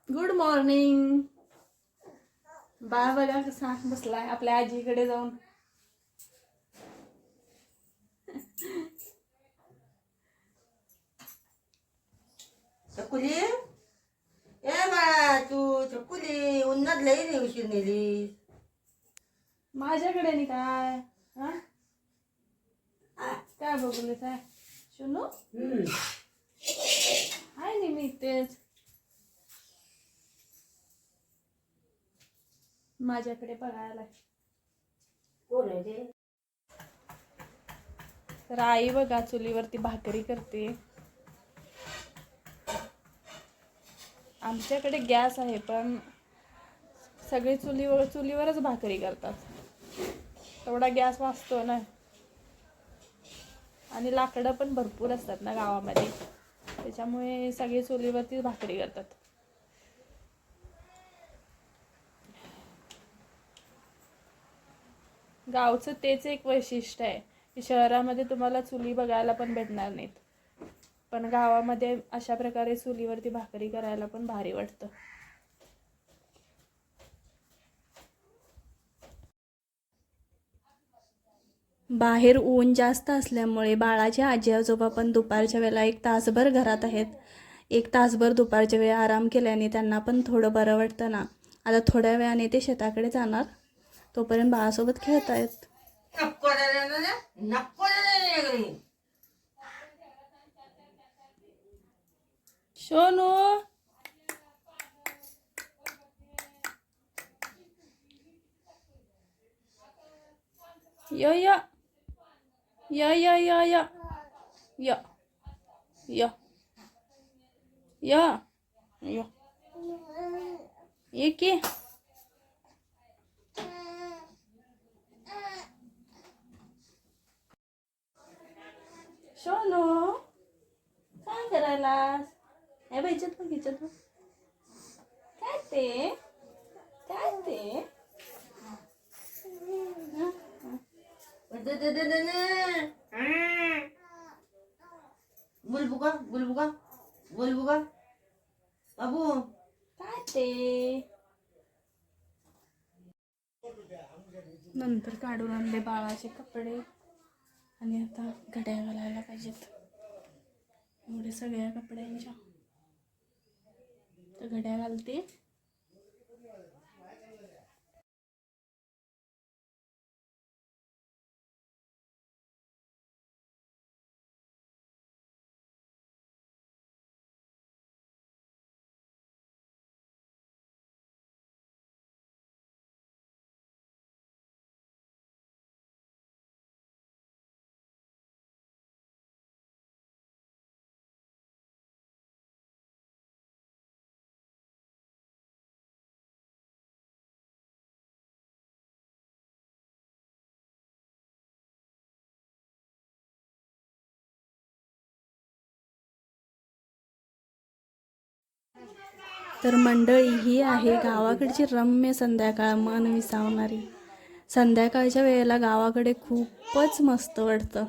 Good morning. बाळ बघा कसा बसलाय आपल्या आजीकडे जाऊन. चकुली ए बाळा तू चकुली उन्हात लई नाही उशीर नेली. माझ्याकडे नाही काय हा काय बघून काय शुनू हाय नाही मी तेच माझ्याकडे बघायला. कोण आहे ते? तर आई बघा चुलीवरती भाकरी करते. आमच्याकडे गॅस आहे पण सगळे चुलीवरच भाकरी करतात. तेवढा गॅस वाचतो ना आणि लाकडं पण भरपूर असतात ना गावामध्ये, त्याच्यामुळे सगळे चुलीवरतीच भाकरी करतात. गावचं तेच एक वैशिष्ट्य आहे की शहरामध्ये तुम्हाला चुली बघायला पण भेटणार नाहीत, पण गावामध्ये अशा प्रकारे चुलीवरती भाकरी करायला पण भारी वाटतं. बाहेर ऊन जास्त असल्यामुळे बाळाचे आजी आजोबा पण दुपारच्या वेळेला 1 तासभर घरात आहेत. 1 तासभर दुपारच्या वेळी आराम केल्याने त्यांना पण थोडं बरं वाटतं ना. आता थोड्या वेळाने ते शेताकडे जाणार, तोपर्यंत बाळासोबत खेळत आहेत. सोनू य य य य य य य य य य ये की सोनू काय करायलास? हे बाईच्यात बघ हिच्यात बघ. काय ते काय ते बुलबुका बुलबुका बुलबुका बाबू काय ते. नंतर काढून आणले बाळाचे कपडे आणि आता घड्या घालायला पाहिजेत. एवढे सगळ्या कपड्यांच्या तर घड्या घालते. तर मंडळी ही आहे गावाकडची रम्य संध्याकाळ, मन विसावणारी. संध्याकाळच्या वेळेला गावाकडे खूपच मस्त वाटतं.